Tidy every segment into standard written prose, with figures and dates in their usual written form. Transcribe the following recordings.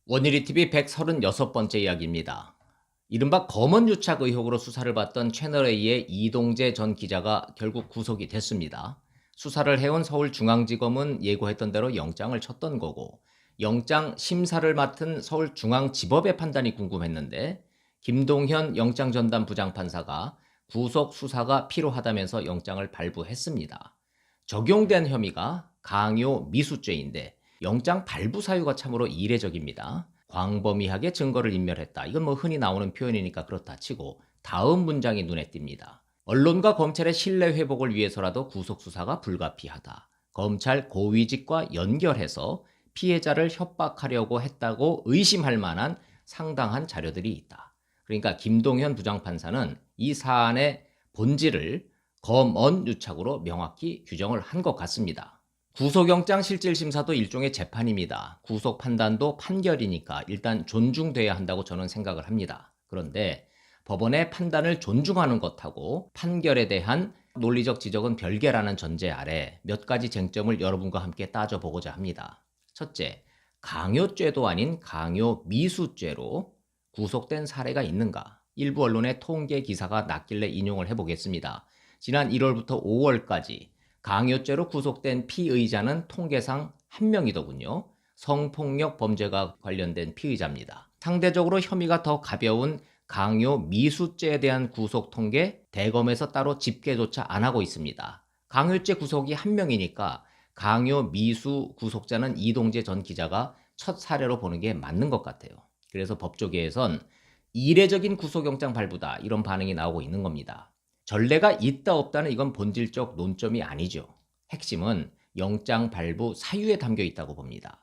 원일이TV 136번째 이야기입니다. 이른바 검언유착 의혹으로 수사를 받던 채널A의 이동재 전 기자가 결국 구속이 됐습니다. 수사를 해온 서울중앙지검은 예고했던 대로 영장을 쳤던 거고, 영장 심사를 맡은 서울중앙지법의 판단이 궁금했는데 김동현 영장전담 부장판사가 구속 수사가 필요하다면서 영장을 발부했습니다. 적용된 혐의가 강요 미수죄인데 영장 발부 사유가 참으로 이례적입니다. 광범위하게 증거를 인멸했다. 이건 흔히 나오는 표현이니까 그렇다 치고 다음 문장이 눈에 띕니다. 언론과 검찰의 신뢰 회복을 위해서라도 구속 수사가 불가피하다. 검찰 고위직과 연결해서 피해자를 협박하려고 했다고 의심할 만한 상당한 자료들이 있다. 그러니까 김동현 부장판사는 이 사안의 본질을 검언유착으로 명확히 규정을 한 것 같습니다. 구속영장 실질심사도 일종의 재판입니다. 구속 판단도 판결이니까 일단 존중돼야 한다고 저는 생각을 합니다. 그런데 법원의 판단을 존중하는 것하고 판결에 대한 논리적 지적은 별개라는 전제 아래 몇 가지 쟁점을 여러분과 함께 따져보고자 합니다. 첫째, 강요죄도 아닌 강요 미수죄로 구속된 사례가 있는가? 일부 언론의 통계 기사가 났길래 인용을 해보겠습니다. 지난 1월부터 5월까지 강요죄로 구속된 피의자는 통계상 1명이더군요. 성폭력 범죄가 관련된 피의자입니다. 상대적으로 혐의가 더 가벼운 강요 미수죄에 대한 구속 통계 대검에서 따로 집계조차 안 하고 있습니다. 강요죄 구속이 1명이니까 강요 미수 구속자는 이동재 전 기자가 첫 사례로 보는 게 맞는 것 같아요. 그래서 법조계에선 이례적인 구속영장 발부다 이런 반응이 나오고 있는 겁니다. 전례가 있다 없다는 이건 본질적 논점이 아니죠. 핵심은 영장 발부 사유에 담겨 있다고 봅니다.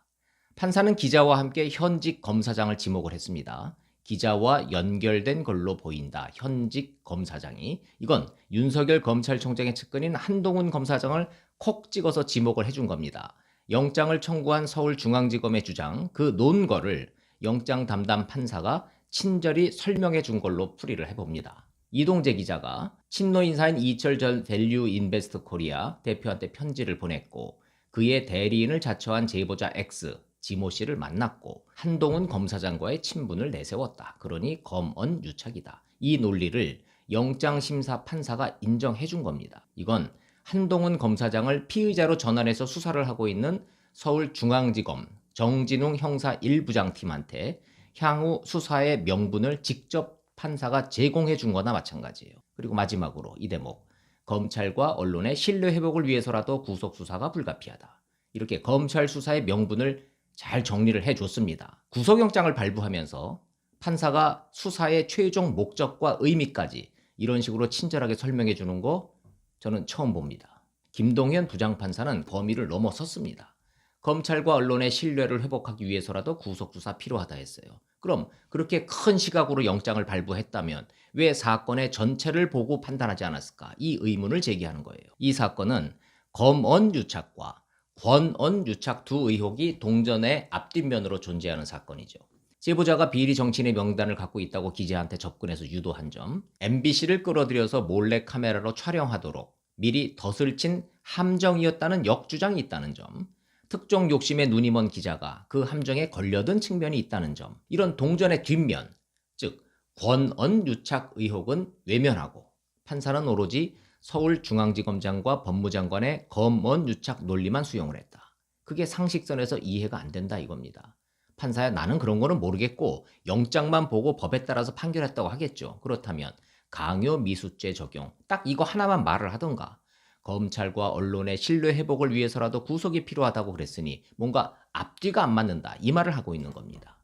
판사는 기자와 함께 현직 검사장을 지목을 했습니다. 기자와 연결된 걸로 보인다. 현직 검사장이. 이건 윤석열 검찰총장의 측근인 한동훈 검사장을 콕 찍어서 지목을 해준 겁니다. 영장을 청구한 서울중앙지검의 주장, 그 논거를 영장 담당 판사가 친절히 설명해 준 걸로 풀이를 해봅니다. 이동재 기자가 친노 인사인 이철 전 밸류 인베스트 코리아 대표한테 편지를 보냈고 그의 대리인을 자처한 제보자 X, 지모 씨를 만났고 한동훈 검사장과의 친분을 내세웠다. 그러니 검언유착이다. 이 논리를 영장심사 판사가 인정해 준 겁니다. 이건 한동훈 검사장을 피의자로 전환해서 수사를 하고 있는 서울중앙지검 정진웅 형사 1부장팀한테 향후 수사의 명분을 직접 판사가 제공해 준 거나 마찬가지예요. 그리고 마지막으로 이 대목, 검찰과 언론의 신뢰 회복을 위해서라도 구속 수사가 불가피하다. 이렇게 검찰 수사의 명분을 잘 정리를 해줬습니다. 구속영장을 발부하면서 판사가 수사의 최종 목적과 의미까지 이런 식으로 친절하게 설명해 주는 거 저는 처음 봅니다. 김동현 부장판사는 범위를 넘어섰습니다. 검찰과 언론의 신뢰를 회복하기 위해서라도 구속수사 필요하다 했어요. 그럼 그렇게 큰 시각으로 영장을 발부했다면 왜 사건의 전체를 보고 판단하지 않았을까? 이 의문을 제기하는 거예요. 이 사건은 검언유착과 권언유착 두 의혹이 동전의 앞뒷면으로 존재하는 사건이죠. 제보자가 비리 정치인의 명단을 갖고 있다고 기자한테 접근해서 유도한 점, MBC를 끌어들여서 몰래 카메라로 촬영하도록 미리 덫을 친 함정이었다는 역주장이 있다는 점, 특정 욕심에 눈이 먼 기자가 그 함정에 걸려든 측면이 있다는 점, 이런 동전의 뒷면, 즉 권언유착 의혹은 외면하고 판사는 오로지 서울중앙지검장과 법무장관의 검언유착 논리만 수용을 했다. 그게 상식선에서 이해가 안 된다 이겁니다. 판사야 나는 그런 거는 모르겠고 영장만 보고 법에 따라서 판결했다고 하겠죠. 그렇다면 강요 미수죄 적용 딱 이거 하나만 말을 하던가. 검찰과 언론의 신뢰 회복을 위해서라도 구속이 필요하다고 그랬으니 뭔가 앞뒤가 안 맞는다 이 말을 하고 있는 겁니다.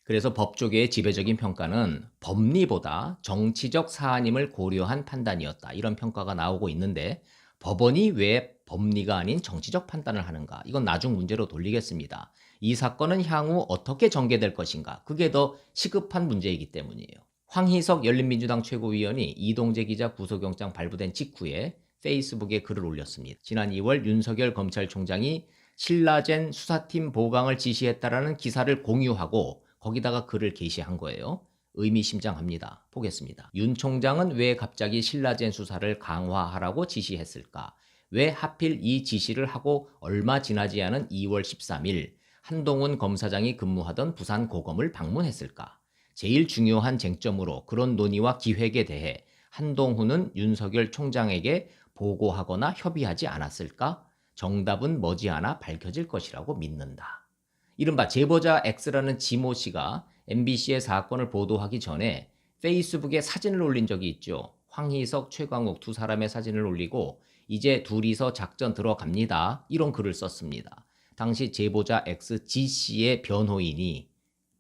그래서 법조계의 지배적인 평가는 법리보다 정치적 사안임을 고려한 판단이었다 이런 평가가 나오고 있는데 법원이 왜 법리가 아닌 정치적 판단을 하는가 이건 나중 문제로 돌리겠습니다. 이 사건은 향후 어떻게 전개될 것인가 그게 더 시급한 문제이기 때문이에요. 황희석 열린민주당 최고위원이 이동재 기자 구속영장 발부된 직후에 페이스북에 글을 올렸습니다. 지난 2월 윤석열 검찰총장이 신라젠 수사팀 보강을 지시했다라는 기사를 공유하고 거기다가 글을 게시한 거예요. 의미심장합니다. 보겠습니다. 윤 총장은 왜 갑자기 신라젠 수사를 강화하라고 지시했을까? 왜 하필 이 지시를 하고 얼마 지나지 않은 2월 13일 한동훈 검사장이 근무하던 부산 고검을 방문했을까? 제일 중요한 쟁점으로 그런 논의와 기획에 대해 한동훈은 윤석열 총장에게 보고하거나 협의하지 않았을까? 정답은 머지않아 밝혀질 것이라고 믿는다. 이른바 제보자 X라는 지모 씨가 MBC의 사건을 보도하기 전에 페이스북에 사진을 올린 적이 있죠. 황희석, 최광욱 두 사람의 사진을 올리고 이제 둘이서 작전 들어갑니다. 이런 글을 썼습니다. 당시 제보자 X 지 씨의 변호인이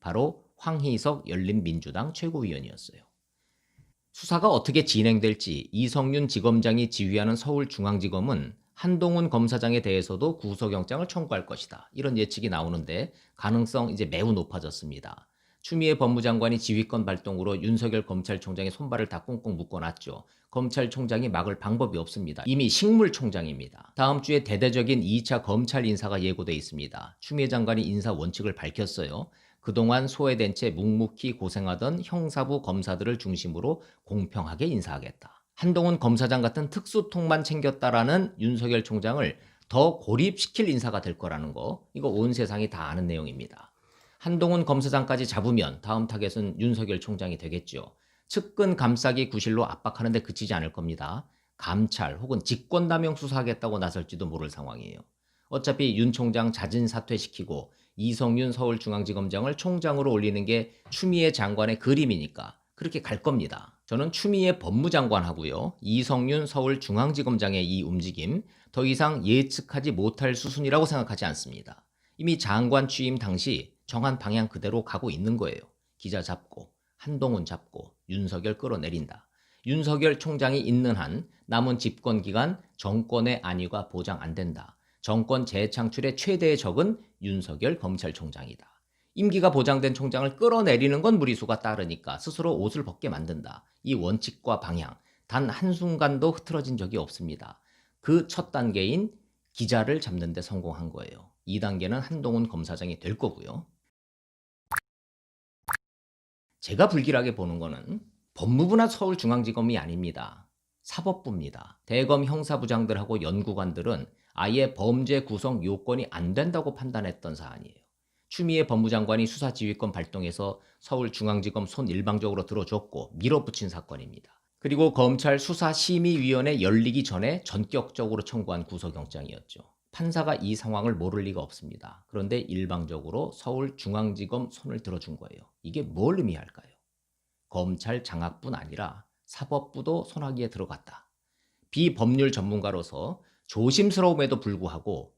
바로 황희석 열린민주당 최고위원이었어요. 수사가 어떻게 진행될지 이성윤 지검장이 지휘하는 서울중앙지검은 한동훈 검사장에 대해서도 구속영장을 청구할 것이다. 이런 예측이 나오는데 가능성 이제 매우 높아졌습니다. 추미애 법무장관이 지휘권 발동으로 윤석열 검찰총장의 손발을 다 꽁꽁 묶어놨죠. 검찰총장이 막을 방법이 없습니다. 이미 식물총장입니다. 다음 주에 대대적인 2차 검찰 인사가 예고돼 있습니다. 추미애 장관이 인사 원칙을 밝혔어요. 그동안 소외된 채 묵묵히 고생하던 형사부 검사들을 중심으로 공평하게 인사하겠다. 한동훈 검사장 같은 특수통만 챙겼다라는 윤석열 총장을 더 고립시킬 인사가 될 거라는 거, 이거 온 세상이 다 아는 내용입니다. 한동훈 검사장까지 잡으면 다음 타겟은 윤석열 총장이 되겠죠. 측근 감싸기 구실로 압박하는 데 그치지 않을 겁니다. 감찰 혹은 직권남용 수사하겠다고 나설지도 모를 상황이에요. 어차피 윤 총장 자진 사퇴시키고 이성윤 서울중앙지검장을 총장으로 올리는 게 추미애 장관의 그림이니까 그렇게 갈 겁니다. 저는 추미애 법무장관하고요, 이성윤 서울중앙지검장의 이 움직임 더 이상 예측하지 못할 수순이라고 생각하지 않습니다. 이미 장관 취임 당시 정한 방향 그대로 가고 있는 거예요. 기자 잡고 한동훈 잡고 윤석열 끌어내린다. 윤석열 총장이 있는 한 남은 집권기간 정권의 안위가 보장 안 된다. 정권 재창출의 최대의 적은 윤석열 검찰총장이다. 임기가 보장된 총장을 끌어내리는 건 무리수가 따르니까 스스로 옷을 벗게 만든다. 이 원칙과 방향, 단 한순간도 흐트러진 적이 없습니다. 그 첫 단계인 기자를 잡는 데 성공한 거예요. 2단계는 한동훈 검사장이 될 거고요. 제가 불길하게 보는 거는 법무부나 서울중앙지검이 아닙니다. 사법부입니다. 대검 형사부장들하고 연구관들은 아예 범죄 구성 요건이 안 된다고 판단했던 사안이에요. 추미애 법무장관이 수사지휘권 발동해서 서울중앙지검 손 일방적으로 들어줬고 밀어붙인 사건입니다. 그리고 검찰 수사심의위원회 열리기 전에 전격적으로 청구한 구속영장이었죠. 판사가 이 상황을 모를 리가 없습니다. 그런데 일방적으로 서울중앙지검 손을 들어준 거예요. 이게 뭘 의미할까요? 검찰 장악뿐 아니라 사법부도 손아귀에 들어갔다. 비법률 전문가로서 조심스러움에도 불구하고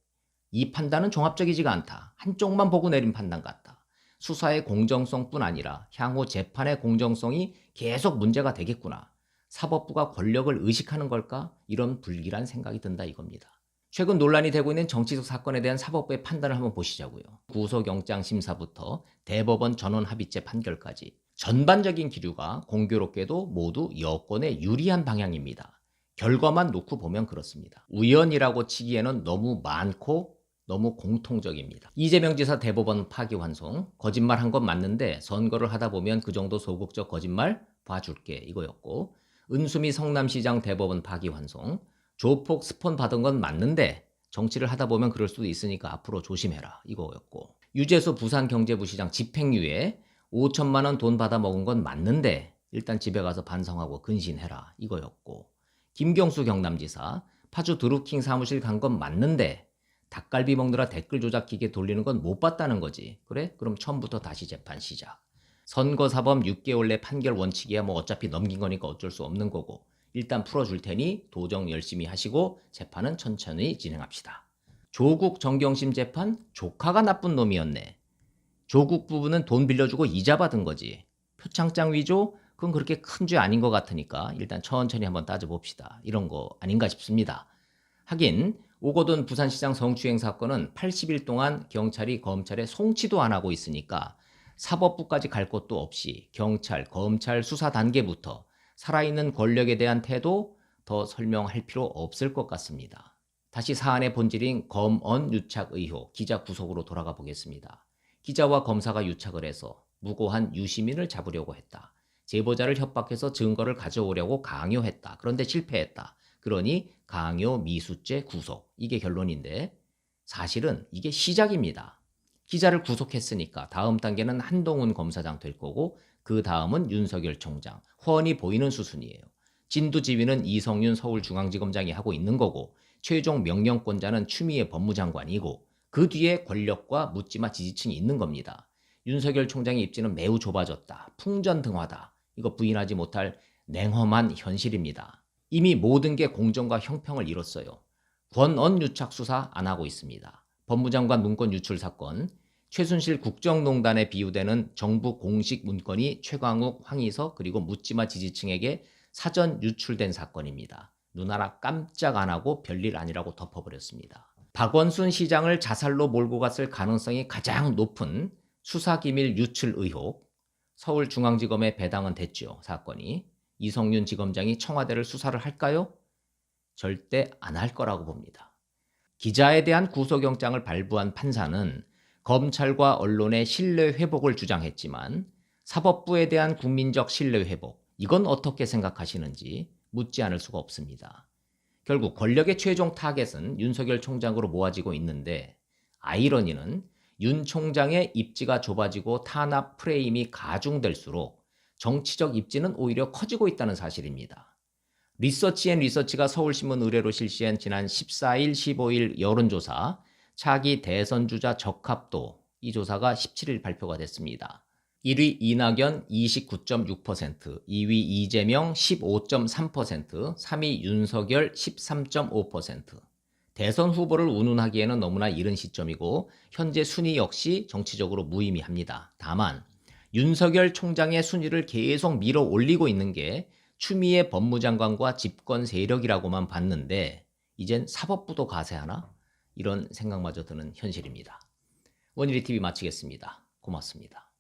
이 판단은 종합적이지가 않다. 한쪽만 보고 내린 판단 같다. 수사의 공정성뿐 아니라 향후 재판의 공정성이 계속 문제가 되겠구나. 사법부가 권력을 의식하는 걸까? 이런 불길한 생각이 든다 이겁니다. 최근 논란이 되고 있는 정치적 사건에 대한 사법부의 판단을 한번 보시자고요. 구속영장 심사부터 대법원 전원합의체 판결까지 전반적인 기류가 공교롭게도 모두 여권에 유리한 방향입니다. 결과만 놓고 보면 그렇습니다. 우연이라고 치기에는 너무 많고 너무 공통적입니다. 이재명 지사 대법원 파기환송, 거짓말한 건 맞는데 선거를 하다 보면 그 정도 소극적 거짓말 봐줄게 이거였고, 은수미 성남시장 대법원 파기환송, 조폭 스폰 받은 건 맞는데 정치를 하다 보면 그럴 수도 있으니까 앞으로 조심해라 이거였고, 유재수 부산경제부시장 집행유예 5천만 원 돈 받아 먹은 건 맞는데 일단 집에 가서 반성하고 근신해라 이거였고, 김경수 경남지사 파주 드루킹 사무실 간 건 맞는데 닭갈비 먹느라 댓글 조작 기계 돌리는 건 못 봤다는 거지. 그래? 그럼 처음부터 다시 재판 시작. 선거사범 6개월 내 판결 원칙이야 뭐 어차피 넘긴 거니까 어쩔 수 없는 거고 일단 풀어줄 테니 도정 열심히 하시고 재판은 천천히 진행합시다. 조국 정경심 재판? 조카가 나쁜 놈이었네. 조국 부부는 돈 빌려주고 이자 받은 거지. 표창장 위조? 그건 그렇게 큰 죄 아닌 것 같으니까 일단 천천히 한번 따져봅시다. 이런 거 아닌가 싶습니다. 하긴 오거돈 부산시장 성추행 사건은 80일 동안 경찰이 검찰에 송치도 안 하고 있으니까 사법부까지 갈 것도 없이 경찰, 검찰 수사 단계부터 살아있는 권력에 대한 태도 더 설명할 필요 없을 것 같습니다. 다시 사안의 본질인 검언 유착 의혹, 기자 구속으로 돌아가 보겠습니다. 기자와 검사가 유착을 해서 무고한 유시민을 잡으려고 했다. 제보자를 협박해서 증거를 가져오려고 강요했다. 그런데 실패했다. 그러니 강요 미수죄 구속, 이게 결론인데 사실은 이게 시작입니다. 기자를 구속했으니까 다음 단계는 한동훈 검사장 될 거고 그 다음은 윤석열 총장, 훤히 보이는 수순이에요. 진두지휘는 이성윤 서울중앙지검장이 하고 있는 거고 최종 명령권자는 추미애 법무장관이고 그 뒤에 권력과 묻지마 지지층이 있는 겁니다. 윤석열 총장의 입지는 매우 좁아졌다. 풍전등화다. 이거 부인하지 못할 냉엄한 현실입니다. 이미 모든 게 공정과 형평을 이뤘어요. 권언 유착 수사 안 하고 있습니다. 법무장관 문건 유출 사건, 최순실 국정농단에 비유되는 정부 공식 문건이 최광욱, 황희석 그리고 묻지마 지지층에게 사전 유출된 사건입니다. 눈 하나 깜짝 안 하고 별일 아니라고 덮어버렸습니다. 박원순 시장을 자살로 몰고 갔을 가능성이 가장 높은 수사기밀 유출 의혹, 서울중앙지검에 배당은 됐죠, 사건이. 이성윤 지검장이 청와대를 수사를 할까요? 절대 안 할 거라고 봅니다. 기자에 대한 구속영장을 발부한 판사는 검찰과 언론의 신뢰 회복을 주장했지만 사법부에 대한 국민적 신뢰 회복, 이건 어떻게 생각하시는지 묻지 않을 수가 없습니다. 결국 권력의 최종 타겟은 윤석열 총장으로 모아지고 있는데 아이러니는 윤 총장의 입지가 좁아지고 탄압 프레임이 가중될수록 정치적 입지는 오히려 커지고 있다는 사실입니다. 리서치앤리서치가 서울신문 의뢰로 실시한 지난 14일, 15일 여론조사 차기 대선주자 적합도, 이 조사가 17일 발표가 됐습니다. 1위 이낙연 29.6%, 2위 이재명 15.3%, 3위 윤석열 13.5%. 대선 후보를 운운하기에는 너무나 이른 시점이고 현재 순위 역시 정치적으로 무의미합니다. 다만 윤석열 총장의 순위를 계속 밀어 올리고 있는 게 추미애 법무장관과 집권 세력이라고만 봤는데 이젠 사법부도 가세하나? 이런 생각마저 드는 현실입니다. 원일이TV 마치겠습니다. 고맙습니다.